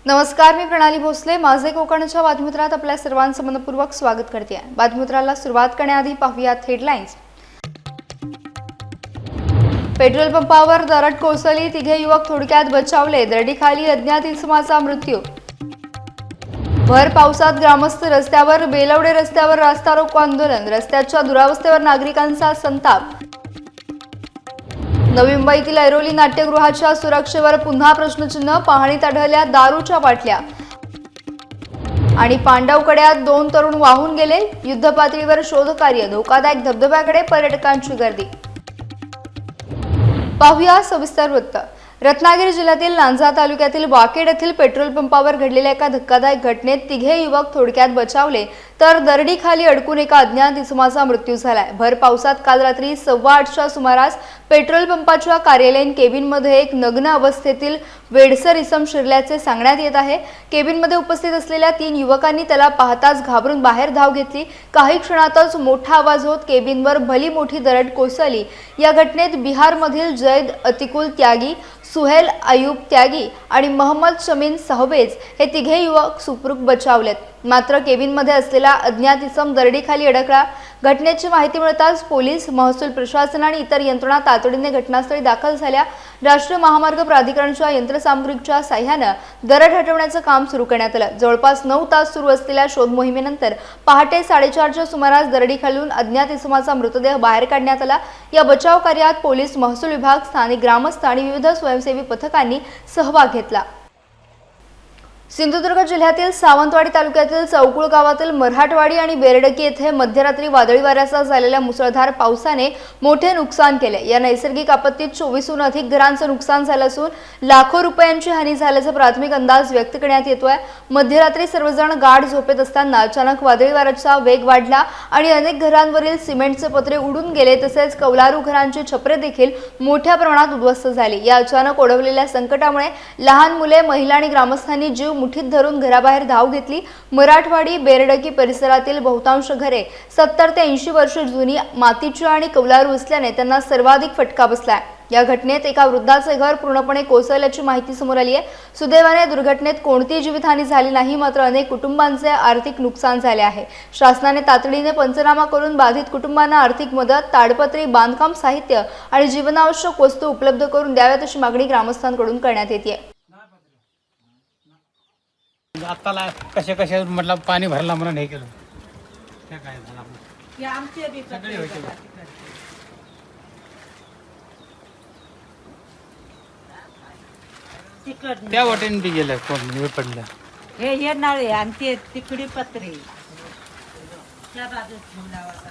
नमस्कार, मी प्रणाली भोसले. माझे कोकणच्या बातमीपत्रात आपल्या सर्वांचं मनपूर्वक स्वागत करते. बातमीपत्राला सुरुवात करण्याआधी पाहूयात हेडलाईन्स. पेट्रोल पंपावर दरड कोसळली, तिघे युवक थोडक्यात बचावले. दरडीखाली अज्ञात इसमाचा मृत्यू. भर पावसात ग्रामस्थ रस्त्यावर, बेलवडे रस्त्यावर रास्ता रोको आंदोलन. रस्त्याच्या दुरावस्थेवर नागरिकांचा संताप. नवी मुंबईतील ऐरोली नाट्यगृहाच्या सुरक्षेवर पुन्हा प्रश्नचिन्ह. पाहणीत आढळल्या दारूच्या बाटल्या. आणि पांडवकड्यात 2 तरुण वाहून गेले. युद्धपातळीवर शोधकार्य. धोकादायक धबधब्याकडे पर्यटकांची गर्दी. पाहूया सविस्तर वृत्त. रत्नागिरी जिल्ह्यातील लांजा तालुक्यातील वाकेड येथील पेट्रोल पंपावर घडलेल्या एका धक्कादायक घटनेत तिघे युवक थोडक्यात बचावले, तर दरडीखाली अडकून एका अज्ञात इसमाचा मृत्यू झालाय. भर पावसात काल रात्री 8:15च्या सुमारास पेट्रोल पंपाच्या कार्यालयीन केबिनमध्ये एक नग्न अवस्थेतील वेडसर इसम शिरल्याचे सांगण्यात येत आहे. केबिनमध्ये उपस्थित असलेल्या 3 युवकांनी त्याला पाहताच घाबरून बाहेर धाव घेतली. काही क्षणातच मोठा आवाज होत केबिनवर भली मोठी दरड कोसळली. या घटनेत बिहारमधील जैद अतिकुल त्यागी, सुहेल अयूब त्यागी आणि मोहम्मद शमीन सहबेज हे तिघे युवक सुखरूप बचावलेत. मात्र केबिनमध्ये असलेला अज्ञात इसम दरडीखाली अडकला. घटनेची माहिती मिळताच पोलीस, महसूल प्रशासन आणि इतर यंत्रणा तातडीने घटनास्थळी दाखल झाल्या. राष्ट्रीय महामार्ग प्राधिकरणच्या यंत्रसामुग्रीच्या साह्याने दरड हटवण्याचं काम सुरू करण्यात आलं. जवळपास 9 तास सुरू असलेल्या शोध मोहिमेनंतर पहाटे 4:30च्या सुमारास दरडीखालून अज्ञात इसमाचा मृतदेह बाहेर काढण्यात आला. या बचाव कार्यात पोलीस, महसूल विभाग, स्थानिक ग्रामस्थ आणि विविध स्वयंसेवी पथकांनी सहभाग घेतला. सिंधुदुर्ग जिल्ह्यातील सावंतवाडी तालुक्यातील चौकुळ गावातील मराठवाडी आणि बेरडकी येथे मध्यरात्री वादळी वाऱ्यासह झालेल्या मुसळधार पावसाने मोठे नुकसान केले. या नैसर्गिक आपत्तीत 24हून अधिक घरांचं नुकसान झालं असून लाखो रुपयांची हानी झाल्याचा प्राथमिक अंदाज व्यक्त करण्यात येतोय. मध्यरात्री सर्वजण गाढ झोपेत असताना अचानक वादळी वाऱ्याचा वेग वाढला आणि अनेक घरांवरील सिमेंटचे पत्रे उडून गेले. तसेच कौलारू घरांची छपरे देखील मोठ्या प्रमाणात उद्ध्वस्त झाली. या अचानक ओढवलेल्या संकटामुळे लहान मुले, महिला आणि ग्रामस्थांनी जीव मुठीत धरून घराबाहेर धाव घेतली. मराठवाडी, बेरडकी परिसरातील बहुतांश घरे 70 ते 80 वर्ष जुनी, मातीची आणि कौलारू असल्याने त्यांना सर्वाधिक फटका बसलाय. या घटनेत एका वृद्धाचे घर पूर्णपणे कोसळल्याची माहिती समोर आली आहे. सुदैवाने दुर्घटनेत कोणतीही जीवितहानी झाली नाही, मात्र अनेक कुटुंबांचे आर्थिक नुकसान झाले आहे. शासनाने तातडीने पंचनामा करून बाधित कुटुंबांना आर्थिक मदत, ताडपत्री, बांधकाम साहित्य आणि जीवनावश्यक वस्तू उपलब्ध करून द्याव्यात अशी मागणी ग्रामस्थांकडून करण्यात येते. आत्ताला कशा म्हटलं पाणी भरला म्हणून हे केलं. त्या काय झालं आपलं या आमचे बी सगळे होते. त्या वाटेने बी गेलं, कोण पडलं हे नाळे आणि ते तिकडी पत्रे त्या बाजूला.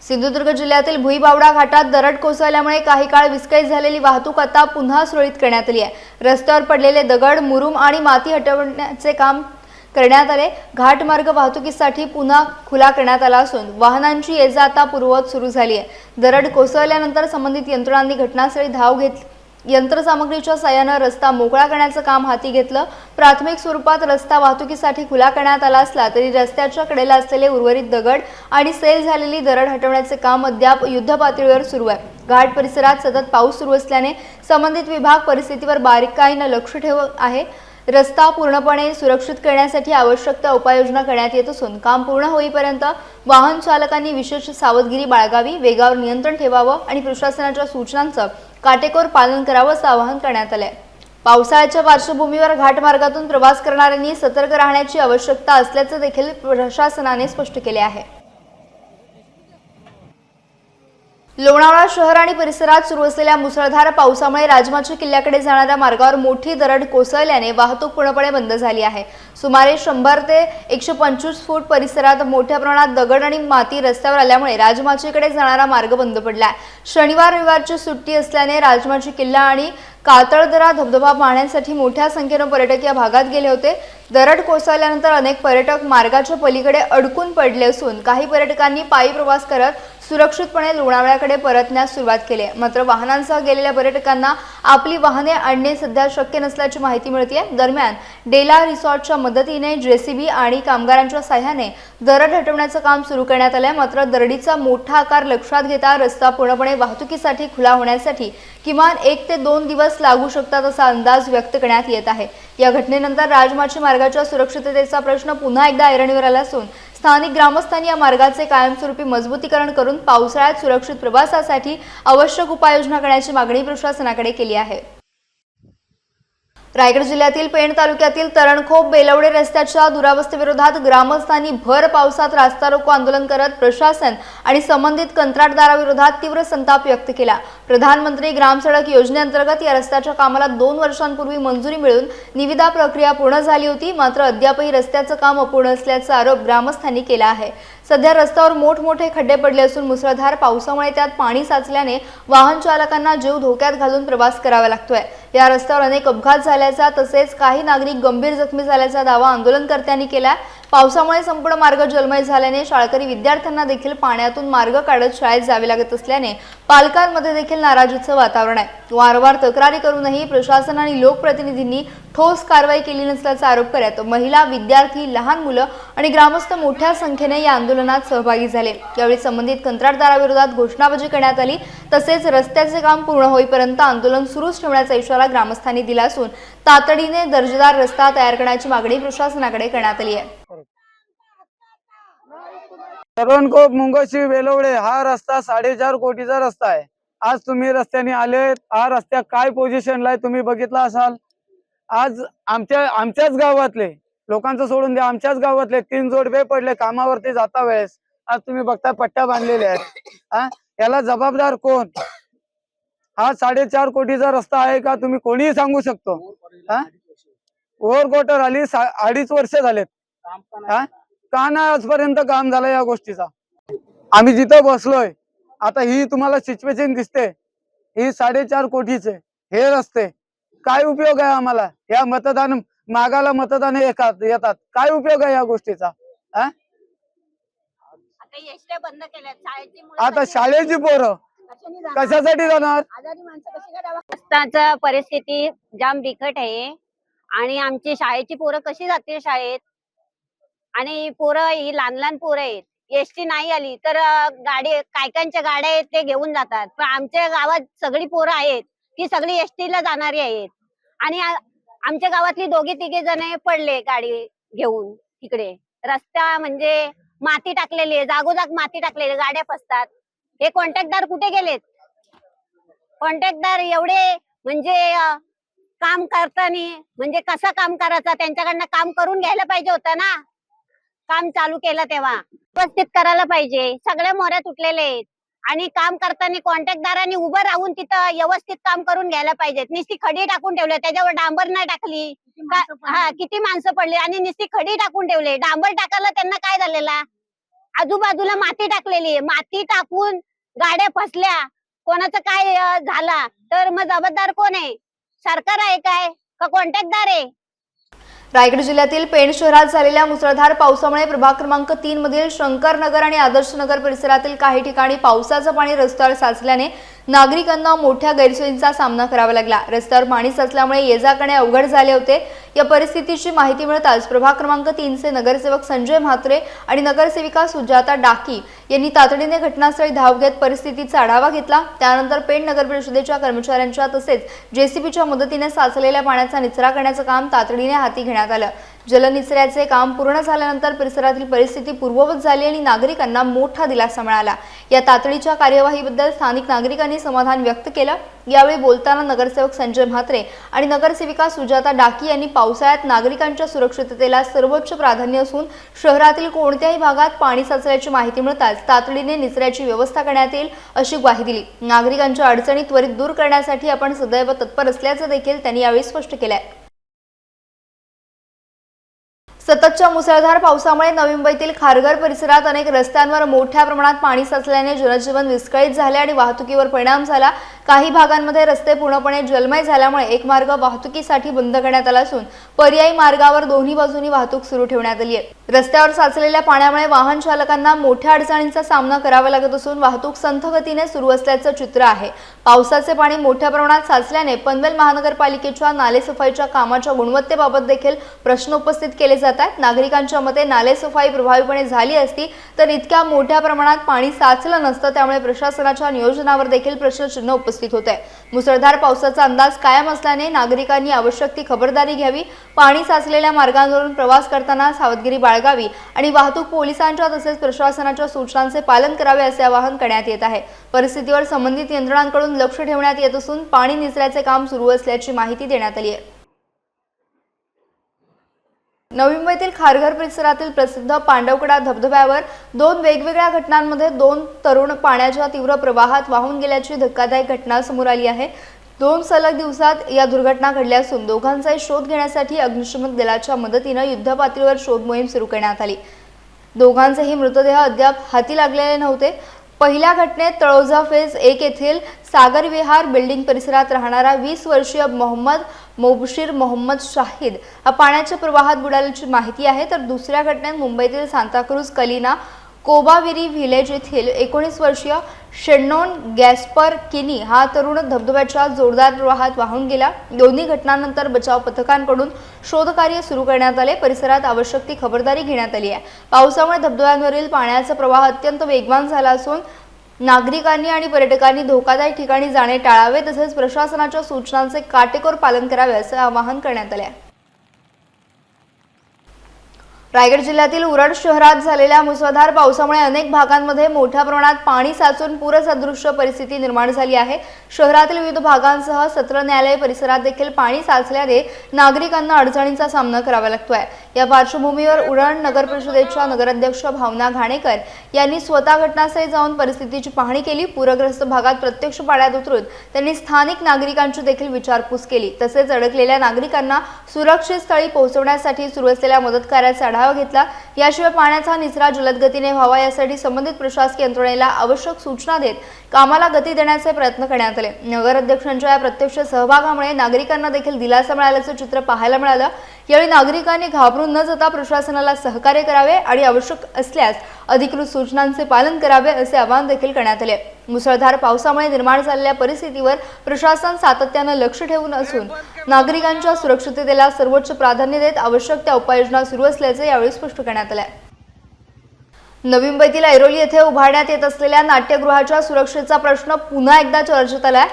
सिंधुदुर्ग जिल्ह्यातील भुईबावडा घाटात दरड कोसळल्यामुळे काही काळ विस्कळीत झालेली वाहतूक आता पुन्हा सुरळीत करण्यात आली आहे. रस्त्यावर पडलेले दगड, मुरुम आणि माती हटवण्याचे काम करण्यात आले. घाटमार्ग वाहतुकीसाठी पुन्हा खुला करण्यात आला असून वाहनांची ये-जा आता पूर्ववत सुरू झाली आहे. दरड कोसळल्यानंतर संबंधित यंत्रणांनी घटनास्थळी धाव घेतली. यंत्रसामग्रीच्या साह्याने रस्ता मोकळा करण्याचं काम हाती घेतलं. प्राथमिक स्वरूपात रस्ता वाहतुकीसाठी खुला करण्यात आला असला तरी रस्त्याच्या कडेला असलेले उर्वरित दगड आणि सैल झालेली दरड हटवण्याचे काम अद्याप युद्धपातळीवर सुरू आहे. घाट परिसरात सतत पाऊस सुरू असल्याने संबंधित विभाग परिस्थितीवर बारीकाईने लक्ष ठेवत आहे. रस्ता पूर्णपणे सुरक्षित करण्यासाठी आवश्यक त्या उपाययोजना करण्यात येत असून काम पूर्ण होईपर्यंत वाहन चालकांनी विशेष सावधगिरी बाळगावी, वेगावर नियंत्रण ठेवावं आणि प्रशासनाच्या सूचनांचं काटेकोर पालन करावं असं आवाहन करण्यात आलंय. पावसाळ्याच्या पार्श्वभूमीवर घाटमार्गातून प्रवास करणाऱ्यांनी सतर्क राहण्याची आवश्यकता असल्याचं देखील प्रशासनाने स्पष्ट केले आहे. लोणावळा शहर आणि परिसरात सुरू असलेल्या मुसळधार पावसामुळे राजमाची किल्ल्याकडे जाणाऱ्या मार्गावर मोठी दरड कोसळल्याने वाहतूक पूर्णपणे बंद झाली आहे. सुमारे 100 ते 125 फूट परिसरात मोठ्या प्रमाणात दगड आणि माती रस्त्यावर आल्यामुळे राजमाचीकडे जाणारा मार्ग बंद पडला आहे. शनिवार रविवारची सुट्टी असल्याने राजमाची किल्ला आणि कातळदरा धबधबा पाहण्यासाठी मोठ्या संख्येने पर्यटक या भागात गेले होते. दरड कोसळल्यानंतर अनेक पर्यटक मार्गाच्या पलीकडे अडकून पडले असून काही पर्यटकांनी पायी प्रवास करत सुरक्षितपणे लोणावळ्याकडे परतण्यास सुरुवात केली. मात्र वाहनांसह गेलेल्या पर्यटकांना आपली वाहने आणणे सध्या शक्य नसल्याची माहिती मिळते. दरम्यान डेला रिसॉर्टच्या मदतीने जेसीबी आणि कामगारांच्या साह्याने दरड हटवण्याचं काम सुरू करण्यात आलंय. मात्र दरडीचा मोठा आकार लक्षात घेता रस्ता पूर्णपणे वाहतुकीसाठी खुला होण्यासाठी किमान 1 ते 2 दिवस लागू शकतात असा अंदाज व्यक्त करण्यात येत आहे. या घटनेनंतर राजमाची मार्गाच्या सुरक्षिततेचा प्रश्न पुन्हा एकदा ऐरणीवर आला असून स्थानिक ग्रामस्थांनी या मार्गाचे कायमस्वरूपी मजबूतीकरण करून पावसाळ्यात सुरक्षित प्रवासासाठी आवश्यक उपाययोजना करण्याची मागणी प्रशासनाकडे केली आहे। रायगड जिल्ह्यातील पेण तालुक्यातील तरणखोप बेलवडे रस्त्याच्या दुरावस्थेविरोधात ग्रामस्थांनी भर पावसात रास्ता रोको आंदोलन करत प्रशासन आणि संबंधित कंत्राटदाराविरोधात तीव्र संताप व्यक्त केला। प्रधानमंत्री ग्राम सडक योजनेअंतर्गत या रस्त्याच्या कामाला 2 वर्षांपूर्वी मंजुरी मिळून निविदा प्रक्रिया पूर्ण झाली होती, मात्र अद्यापही रस्त्याचं काम अपूर्ण असल्याचा आरोप ग्रामस्थांनी केला आहे। सध्या रस्त्यावर मोठमोठे खड्डे पडले असून मुसळधार पावसामुळे त्यात पाणी साचल्याने वाहन चालकांना जीव धोक्यात घालून प्रवास करावा लागतोय। या रस्त्यावर अनेक अपघात झाल्याचा तसेच काही नागरिक गंभीर जखमी झाल्याचा दावा आंदोलनकर्त्यांनी केला। पावसामुळे संपूर्ण मार्ग जलमय झाल्याने शाळकरी विद्यार्थ्यांना देखील पाण्यातून मार्ग काढत शाळेत जावे लागत असल्याने पालकांमध्ये देखील नाराजीचं वातावरण आहे। वारंवार तक्रारी करूनही प्रशासन आणि लोकप्रतिनिधींनी ठोस कारवाई केली नसल्याचा आरोप करत महिला, विद्यार्थी, लहान मुलं आणि ग्रामस्थ मोठ्या संख्येने या आंदोलनात सहभागी झाले। यावेळी संबंधित कंत्राटदाराविरोधात घोषणाबाजी करण्यात आली, तसेच रस्त्याचे काम पूर्ण होईपर्यंत आंदोलन सुरूच ठेवण्याचा इशारा ग्रामस्थांनी दिला असून तातडीने दर्जेदार रस्ता तयार करण्याची मागणी प्रशासनाकडे करण्यात आली आहे। तरणखोप मुंगशी बेलवडे हा रस्ता 4.5 कोटीचा रस्ता आहे। आज तुम्ही रस्त्याने आले, हा रस्त्या काय पोझिशनला आहे तुम्ही बघितला असाल। आज आमच्याच गावातले लोकांचं सोडून द्या, आमच्याच गावातले 3 जोडपे पडले कामावरती जाता वेळेस। आज तुम्ही बघता पट्ट्या बांधलेल्या आहेत। याला जबाबदार कोण? हा 4.5 कोटीचा रस्ता आहे का तुम्ही कोणीही सांगू शकतो? ओव्हरकोटर आली 2.5 वर्ष झालेत, का नाही आजपर्यंत काम झालं या गोष्टीचा? आम्ही जिथं बसलोय आता ही तुम्हाला सिच्युएशन दिसते, ही 4.5 कोटीचे हे रस्ते काय उपयोग आहे आम्हाला? या मतदान मागाला मतदान येतात, काय उपयोग आहे या गोष्टीचा? आता शाळेची पोरं कशासाठी जाणार? रस्त्याची परिस्थिती जाम बिकट आहे आणि आमची शाळेची पोरं कशी जातील शाळेत? आणि पोरं ही लहान लहान पोरं आहेत, एसटी नाही आली तर गाडी कायकांच्या गाड्या आहेत ते घेऊन जातात, पण आमच्या गावात सगळी पोरं आहेत ती सगळी एसटीला जाणारी आहेत। आणि आमच्या गावातली 2-3 जण पडले गाडी घेऊन तिकडे। रस्ता म्हणजे माती टाकलेली आहे, जागोजाग माती टाकलेली, गाड्या फसतात। हे कॉन्ट्रॅक्टदार कुठे गेलेत? कॉन्ट्रॅक्टदार एवढे म्हणजे काम करताना म्हणजे कसं काम करायचं, त्यांच्याकडनं काम करून घ्यायला पाहिजे होतं ना। काम चालू केलं तेव्हा व्यवस्थित करायला पाहिजे। सगळ्या मोऱ्या तुटलेल्या आहेत आणि काम करताना कॉन्ट्रॅक्टदारांनी उभं राहून तिथं व्यवस्थित काम करून घ्यायला पाहिजेत। नुसती खडी टाकून ठेवले, त्याच्यावर डांबर नाही टाकली, किती माणसं पडली आणि नुसती खडी टाकून ठेवले। डांबर टाकायला त्यांना काय झालेला? आजूबाजूला माती टाकलेली आहे, माती टाकून गाड्या फसल्या, कोणाचं काय झाला तर मग जबाबदार कोण आहे? सरकार आहे काय का कॉन्ट्रॅक्टदार आहे? रायगड जिल्ह्यातील पेण शहरात झालेल्या मुसळधार पावसामुळे प्रभाग क्रमांक 3 मधील शंकरनगर आणि आदर्शनगर परिसरातील काही ठिकाणी पावसाचं पाणी रस्त्यावर साचल्याने नागरिकांना मोठ्या गैरसोयींचा सामना करावा लागला। रस्त्यावर पाणी साचल्यामुळे ये-जा करणे अवघड झाले होते। या परिस्थितीची माहिती मिळताच प्रभाग क्रमांक 3 चे नगरसेवक संजय म्हात्रे आणि नगरसेविका सुजाता डाकी यांनी तातडीने घटनास्थळी धाव घेत परिस्थितीचा आढावा घेतला। त्यानंतर पेण नगर परिषदेच्या कर्मचाऱ्यांच्या तसेच जेसीबीच्या मदतीने साचलेल्या पाण्याचा निचरा करण्याचं काम तातडीने हाती घेण्यात आलं। जलनिचऱ्याचे काम पूर्ण झाल्यानंतर परिसरातील परिस्थिती पूर्ववत झाली आणि नागरिकांना मोठा दिलासा मिळाला। या तातडीच्या कार्यवाहीबद्दल स्थानिक नागरिकांनी समाधान व्यक्त केलं। यावेळी बोलताना नगरसेवक संजय म्हात्रे आणि नगरसेविका सुजाता डाकी यांनी पावसाळ्यात नागरिकांच्या सुरक्षिततेला सर्वोच्च प्राधान्य असून शहरातील कोणत्याही भागात पाणी साचल्याची माहिती मिळताच तातडीने निचऱ्याची व्यवस्था करण्यात येईल अशी ग्वाही दिली। नागरिकांच्या अडचणी त्वरित दूर करण्यासाठी आपण सदैव तत्पर असल्याचं देखील त्यांनी यावेळी स्पष्ट केलंय। सततच्या मुसळधार पावसामुळे नवी मुंबईतील खारघर परिसरात अनेक रस्त्यांवर मोठ्या प्रमाणात पाणी साचल्याने जनजीवन विस्कळीत झाले आणि वाहतुकीवर परिणाम झाला। काही भागांमध्ये रस्ते पूर्णपणे जलमय झाल्यामुळे एक मार्ग वाहतुकीसाठी बंद करण्यात आला असून पर्यायी मार्गावर दोन्ही बाजूनी वाहतूक सुरू ठेवण्यात आली आहे। रस्त्यावर साचलेल्या पाण्यामुळे वाहन चालकांना मोठ्या अडचणींचा सामना करावा लागत असून वाहतूक संथ गतीने सुरू असल्याचं चित्र आहे। पावसाचे पाणी मोठ्या प्रमाणात साचल्याने पनवेल महानगरपालिकेच्या नालेसफाईच्या कामाच्या गुणवत्तेबाबत देखील प्रश्न उपस्थित केले जातात। नागरिकांच्या मते नालेसफाई प्रभावीपणे झाली असती तर इतक्या मोठ्या प्रमाणात पाणी साचलं नसतं, त्यामुळे प्रशासनाच्या नियोजनावर देखील प्रश्नचिन्ह उपस्थित उपस्थित होते। मुसळधार पावसाचा अंदाज कायम असल्याने नागरिकांनी आवश्यक ती खबरदारी घ्यावी, पाणी साचलेल्या मार्गांवरून प्रवास करताना सावधगिरी बाळगावी आणि वाहतूक पोलिसांच्या तसेच प्रशासनाच्या सूचनांचे पालन करावे असे आवाहन करण्यात येत आहे। परिस्थितीवर संबंधित यंत्रणांकडून लक्ष ठेवण्यात येत असून पाणी निचऱ्याचे काम सुरू असल्याची माहिती देण्यात आली आहे। नवी मुंबईतील खारघर परिसरातील प्रसिद्ध पांडवकडा धबधब्यावर 2 वेगवेगळ्या घटनांमध्ये 2 तरुण पाण्याच्या तीव्र प्रवाहात वाहून गेल्याची धक्कादायक घटना समोर आली आहे। 2 सलग दिवसात या दुर्घटना घडल्या असून दोघांचा शोध घेण्यासाठी अग्निशमन दलाच्या मदतीने युद्धपातळीवर शोध मोहीम सुरू करण्यात आली। दोघांचेही मृतदेह अद्याप हाती लागलेले नव्हते। पहिल्या घटनेत तळोजा फेज 1 येथील सागर विहार बिल्डिंग परिसरात राहणारा 20 वर्षीय मोहम्मद मोबशीर मोहम्मद शाहिद हा पाण्याच्या प्रवाहात बुडाल्याची माहिती आहे, तर दुसऱ्या घटनेत मुंबईतील सांताक्रूज कलिना कोबाविरी व्हिलेज येथील 19 वर्षीय शेन्नॉन गॅस्पर किनी हा तरुण धबधब्याच्या जोरदार प्रवाहात वाहून गेला। दोन्ही घटनांनंतर बचाव पथकांकडून शोधकार्य सुरू करण्यात आले। परिसरात आवश्यक ती खबरदारी घेण्यात आली आहे। पावसामुळे धबधब्यांवरील पाण्याचा प्रवाह अत्यंत वेगवान झाला असून नागरिकांनी आणि पर्यटकांनी धोकादायक ठिकाणी जाणे टाळावे, तसेच प्रशासनाच्या सूचनांचे काटेकोर पालन करावे असे आवाहन करण्यात आले आहे। रायगड जिल्ह्यातील उरण शहरात झालेल्या मुसळधार पावसामुळे अनेक भागांमध्ये मोठ्या प्रमाणात पाणी साचून पूरसदृश्य परिस्थिती निर्माण झाली आहे। शहरातील विविध भागांसह सत्र न्यायालय परिसरात देखील पाणी साचल्याने नागरिकांना अडचणींचा सामना करावा लागतोय। या पार्श्वभूमीवर उरण नगर परिषदेच्या नगराध्यक्ष भावना घाणेकर यांनी स्वतः घटनास्थळी जाऊन परिस्थितीची पाहणी केली। पूरग्रस्त भागात प्रत्यक्ष पाण्यात उतरून त्यांनी स्थानिक नागरिकांची देखील विचारपूस केली, तसेच अडकलेल्या नागरिकांना सुरक्षित स्थळी पोहोचवण्यासाठी सुरू असलेल्या मदत कार्याचा आढावा घेतला। याशिवाय पाण्याचा निचरा जलद गतीने व्हावा यासाठी संबंधित प्रशासकीय यंत्रणेला आवश्यक सूचना देत कामाला गती देण्याचे प्रयत्न करण्यात आले। नगराध्यक्षांच्या या प्रत्यक्ष सहभागामुळे नागरिकांना देखील दिलासा मिळाल्याचे चित्र पाहायला मिळालं। यावेळी नागरिकांनी घाबरून न जाता प्रशासनाला सहकार्य करावे आणि आवश्यक असल्यास अधिकृत सूचनांचे पालन करावे असे आवाहन देखील करण्यात आले। मुसळधार पावसामुळे निर्माण झालेल्या परिस्थितीवर प्रशासन सातत्याने लक्ष ठेवून असून नागरिकांच्या सुरक्षिततेला सर्वोच्च प्राधान्य देत आवश्यक त्या उपाययोजना सुरू असल्याचे यावेळी स्पष्ट करण्यात आले। नवी मुंबईतील ऐरोली येथे उभारण्यात येत असलेल्या नाट्यगृहाच्या सुरक्षेचा प्रश्न पुन्हा एकदा चर्चेत आलाय।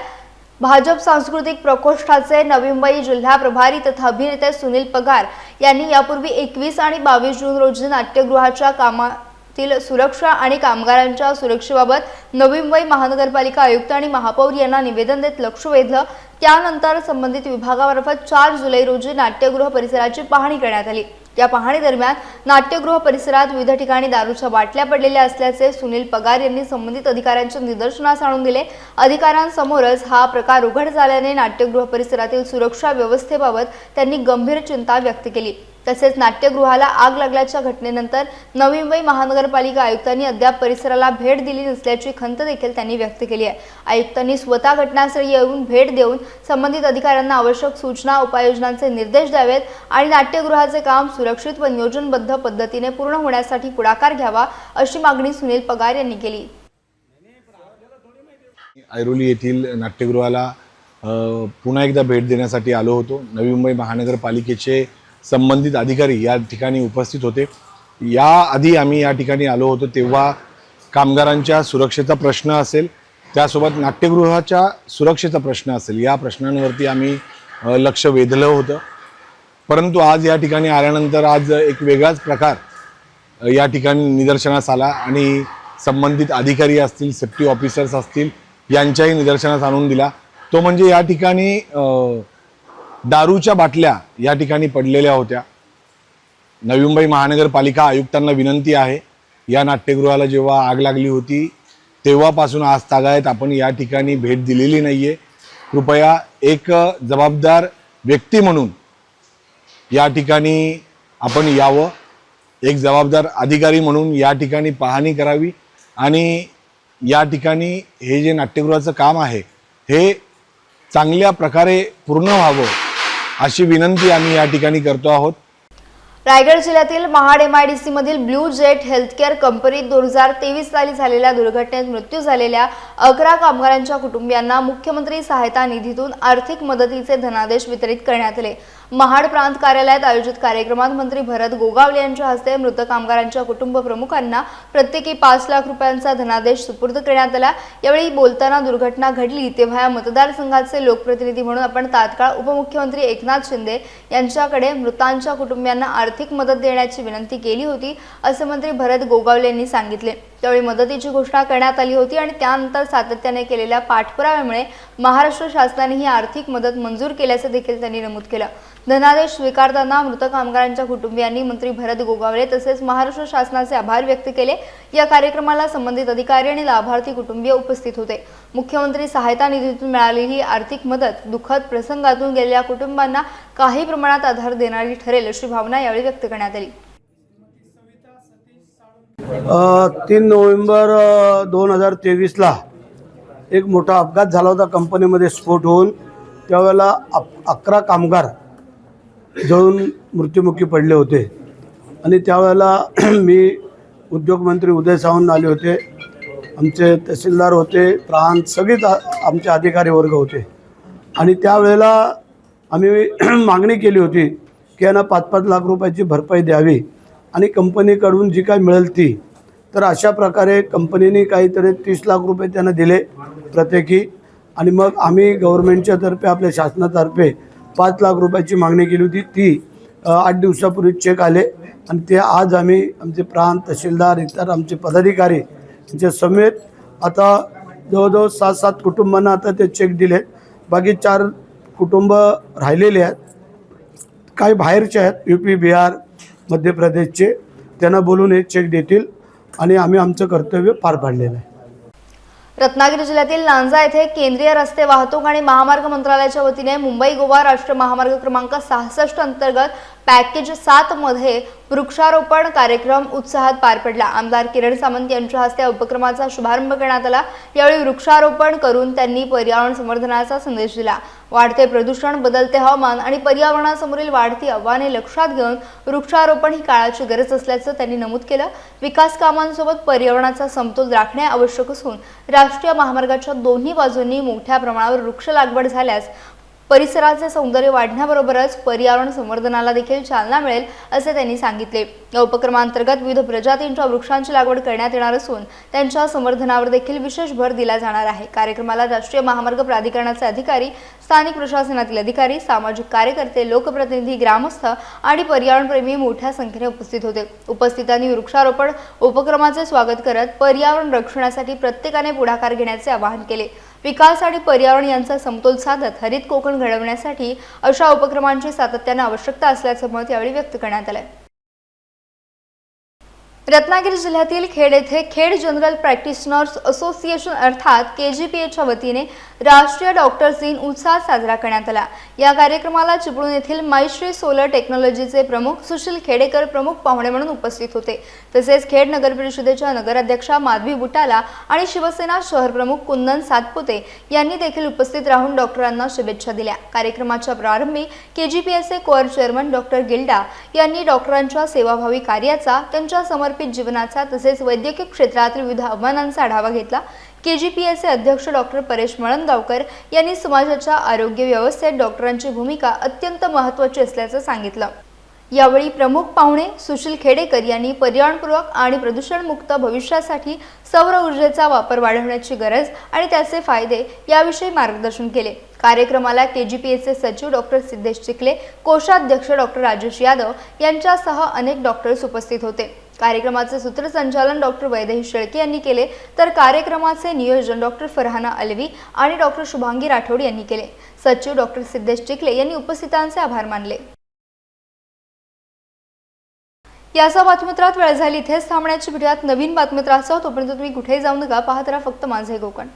भाजप सांस्कृतिक प्रकोष्ठाचे नवी मुंबई जिल्हा प्रभारी तथा अभिनेते सुनील पगार यांनी यापूर्वी 21 आणि 22 जून रोजी नाट्यगृहाच्या कामातील सुरक्षा आणि कामगारांच्या सुरक्षेबाबत नवी मुंबई महानगरपालिका आयुक्त आणि महापौर यांना निवेदन देत लक्ष वेधलं। त्यानंतर संबंधित विभागामार्फत 4 जुलै रोजी नाट्यगृह परिसराची पाहणी करण्यात आली। या पाहणी दरम्यान नाट्यगृह परिसरात विविध ठिकाणी दारूच्या बाटल्या पडलेल्या असल्याचे सुनील पगार यांनी संबंधित अधिकाऱ्यांच्या निदर्शनास आणून दिले। अधिकाऱ्यांसमोरच हा प्रकार उघड झाल्याने नाट्यगृह परिसरातील सुरक्षा व्यवस्थेबाबत त्यांनी गंभीर चिंता व्यक्त केली। तसेच नाट्यगृहाला आग लागल्याच्या घटनेनंतर नवी मुंबई महानगरपालिका आयुक्तांनी अद्याप परिसराला भेट दिली नसल्याची खंत देखील त्यांनी व्यक्त केली आहे। आयुक्तांनी स्वतः घटनास्थळी येऊन भेट देऊन संबंधित अधिकाऱ्यांना आवश्यक सूचना उपाययोजनांचे निर्देश द्यावेत आणि नाट्यगृहाचे काम सुरक्षित व नियोजनबद्ध पद्धतीने पूर्ण होण्यासाठी पुढाकार घ्यावा अशी मागणी सुनील पगार यांनी केली। ऐरोली येथील नाट्यगृहाला पुन्हा एकदा भेट देण्यासाठी आलो होतो। नवी मुंबई महानगरपालिकेचे संबंधित अधिकारी या ठिकाणी उपस्थित होते। याआधी आम्ही या ठिकाणी आलो होतो तेव्हा कामगारांच्या सुरक्षेचा प्रश्न असेल, त्यासोबत नाट्यगृहाच्या सुरक्षेचा प्रश्न असेल, या प्रश्नांवरती आम्ही लक्ष वेधलं होतं। परंतु आज या ठिकाणी आल्यानंतर आज एक वेगळाच प्रकार या ठिकाणी निदर्शनास आला आणि संबंधित अधिकारी असतील, सेफ्टी ऑफिसर्स असतील, यांच्याही निदर्शनास आणून दिला। तो म्हणजे या ठिकाणी दारूच्या बाटल्या या ठिकाणी पडलेल्या होत्या। नवी मुंबई महानगरपालिका आयुक्तांना विनंती आहे, या नाट्यगृहाला जेव्हा आग लागली होती तेव्हापासून आज तागायत आपण या ठिकाणी भेट दिलेली नाही आहे। कृपया एक जबाबदार व्यक्ती म्हणून या ठिकाणी आपण यावं, एक जबाबदार अधिकारी म्हणून या ठिकाणी पाहणी करावी आणि या ठिकाणी हे जे नाट्यगृहाचं काम आहे हे चांगल्या प्रकारे पूर्ण व्हावं अशी विनंती आम्ही या ठिकाणी करतो आहोत। रायगड जिल्ह्यातील महाड MIDC मधील ब्लू जेट हेल्थकेअर कंपनीत 2023 साली झालेल्या दुर्घटनेत मृत्यू झालेल्या 11 कामगारांच्या कुटुंबियांना मुख्यमंत्री सहायता निधीतून आर्थिक मदतीचे धनादेश वितरित करण्यात आले। महाड प्रांत कार्यालयात आयोजित कार्यक्रमात मंत्री भरत गोगावले यांच्या हस्ते मृत कामगारांच्या कुटुंब प्रमुखांना प्रत्येकी 5 लाख रुपयांचा धनादेश सुपूर्द करण्यात आला। यावेळी बोलताना दुर्घटना घडली तेव्हा या मतदारसंघाचे लोकप्रतिनिधी म्हणून आपण तात्काळ उपमुख्यमंत्री एकनाथ शिंदे यांच्याकडे मृतांच्या कुटुंबियांना आर्थिक मदत देण्याची विनंती केली होती, असे मंत्री भरत गोगावले यांनी सांगितले। त्यावेळी मदतीची घोषणा करण्यात आली होती आणि त्यानंतर सातत्याने केलेल्या पाठपुराव्यामुळे महाराष्ट्र शासनाने ही आर्थिक मदत मंजूर केल्याचे देखील त्यांनी नमूद केलं। धनादेश स्वीकारताना मृत कामगारांच्या कुटुंबियांनी मंत्री भरत गोगावले तसेच महाराष्ट्र शासनाचे आभार व्यक्त केले। या कार्यक्रमाला संबंधित अधिकारी आणि लाभार्थी कुटुंबीय उपस्थित होते। मुख्यमंत्री सहायता निधीतून मिळालेली आर्थिक मदत दुःखद प्रसंगातून गेलेल्या कुटुंबांना काही प्रमाणात आधार देणारी ठरेल अशी भावना यावेळी व्यक्त करण्यात आली। 3 नोव्हेंबर 2023ला एक मोठा अपघात झाला होता। कंपनीमध्ये स्फोट होऊन त्यावेळेला 11 कामगार जळून मृत्युमुखी पडले होते आणि त्यावेळेला मी उद्योगमंत्री उदय सामंत आले होते, आमचे तहसीलदार होते, प्रांत सगळेच आमचे अधिकारी वर्ग होते आणि त्यावेळेला आम्ही मागणी केली होती की यांना 5-5 लाख रुपयाची भरपाई द्यावी आणि कंपनीकडून जी काही मिळेल ती। तर अशा प्रकारे कंपनीने काहीतरी 30 लाख रुपये त्यांना दिले प्रत्येकी आणि मग आम्ही गव्हर्नमेंटच्या तर्फे आपल्या शासनातर्फे 5 लाख रुपयाची मागणी केली होती। ती 8 दिवसापूर्वी चेक आले आणि ते आज आम्ही आमचे प्रांत तहसीलदार इतर आमचे पदाधिकारी यांच्या समेत आता जवळजवळ 7-7 कुटुंबांना आता ते चेक दिलेत। बाकी 4 कुटुंब राहिलेले आहेत, काही बाहेरचे आहेत, UP बिहार मध्य प्रदेशचे, त्यांना बोलून हे चेक देतील आणि आम्ही आमचं कर्तव्य पार पाडलेलं आहे। रत्नागिरी जिल्ह्यातील लांजा येथे केंद्रीय रस्ते वाहतूक आणि महामार्ग मंत्रालयाच्या वतीने मुंबई गोवा राष्ट्रीय महामार्ग क्रमांक 66 अंतर्गत पॅकेज 7 मध्ये वृक्षारोपण कार्यक्रम उत्साहात पार पडला। आमदार किरण सामंत यांच्या हस्ते या उपक्रमाचा शुभारंभ करण्यात आला। यावेळी वृक्षारोपण करून त्यांनी पर्यावरण संवर्धनाचा संदेश दिला। वाढते प्रदूषण, बदलते हवामान आणि पर्यावरणासमोरील वाढती आव्हाने लक्षात घेऊन वृक्षारोपण ही काळाची गरज असल्याचं त्यांनी नमूद केलं। विकास कामांसोबत पर्यावरणाचा समतोल राखणे आवश्यक असून राष्ट्रीय महामार्गाच्या दोन्ही बाजूंनी मोठ्या प्रमाणावर वृक्ष लागवड झाल्यास परिसराचे सौंदर्य वाढण्याबरोबरच पर्यावरण संवर्धनाला देखील चालना मिळेल, असे त्यांनी सांगितले। या उपक्रमांतर्गत विविध प्रजातींच्या वृक्षांची लागवड करण्यात येणार असून त्यांच्या संवर्धनावर देखील विशेष भर दिला जाणार आहे। कार्यक्रमाला राष्ट्रीय महामार्ग प्राधिकरणाचे अधिकारी, स्थानिक प्रशासनातील अधिकारी, सामाजिक कार्यकर्ते, लोकप्रतिनिधी, ग्रामस्थ आणि पर्यावरणप्रेमी मोठ्या संख्येने उपस्थित होते। उपस्थितांनी वृक्षारोपण उपक्रमाचे स्वागत करत पर्यावरण रक्षणासाठी प्रत्येकाने पुढाकार घेण्याचे आवाहन केले। विकास आणि पर्यावरण यांचा समतोल साधत हरित कोकण घडवण्यासाठी अशा उपक्रमांची सातत्याने आवश्यकता असल्याचे मत यावेळी व्यक्त करण्यात आले। रत्नागिरी जिल्ह्यातील खेड येथे खेड जनरल प्रॅक्टिशनर्स असोसिएशन अर्थात KGPAच्या वतीने राष्ट्रीय डॉक्टर्स दिन उत्साहात साजरा करण्यात आला। या कार्यक्रमाला चिपळूण येथील मायश्री सोलर टेक्नॉलॉजीचे प्रमुख सुशील खेडेकर प्रमुख पाहुणे म्हणून उपस्थित होते। तसेच खेड नगर परिषदेच्या नगराध्यक्षा माधवी बुटाला आणि शिवसेना शहर प्रमुख कुंदन सातपुते यांनी देखील उपस्थित राहून डॉक्टरांना शुभेच्छा दिल्या। कार्यक्रमाच्या प्रारंभी KGPAचे कोअर चेअरमन डॉक्टर गिल्डा यांनी डॉक्टरांच्या सेवाभावी कार्याचा, त्यांच्या समर्पित जीवनाचा तसेच वैद्यकीय क्षेत्रातील विविध आव्हानांचा आढावा घेतला। KGPAचे अध्यक्ष डॉक्टर परेश मळणगावकर यांनी समाजाच्या आरोग्य व्यवस्थेत डॉक्टरांची भूमिका अत्यंत महत्त्वाची असल्याचं सांगितलं। यावेळी प्रमुख पाहुणे सुशील खेडेकर यांनी पर्यावरणपूरक आणि प्रदूषणमुक्त भविष्यासाठी सौर ऊर्जेचा वापर वाढवण्याची गरज आणि त्याचे फायदे याविषयी मार्गदर्शन केले। कार्यक्रमाला KGPAचे सचिव डॉक्टर सिद्धेश चिखले, कोषाध्यक्ष डॉक्टर राजेश यादव यांच्यासह अनेक डॉक्टर्स उपस्थित होते। कार्यक्रमाचे सूत्रसंचालन डॉक्टर वैदेही शेळके यांनी केले तर कार्यक्रमाचे नियोजन डॉक्टर फरहाना अलवी आणि डॉक्टर शुभांगी राठोड यांनी केले। सचिव डॉक्टर सिद्धेश चिखले यांनी उपस्थितांचे आभार मानले। याचा बातमीपत्रात वेळ झाली, इथेच थांबण्याची भेटूयात नवीन बातमीपत्रासह। तोपर्यंत तुम्ही कुठेही जाऊ नका, पाहत राहा फक्त माझे कोकण।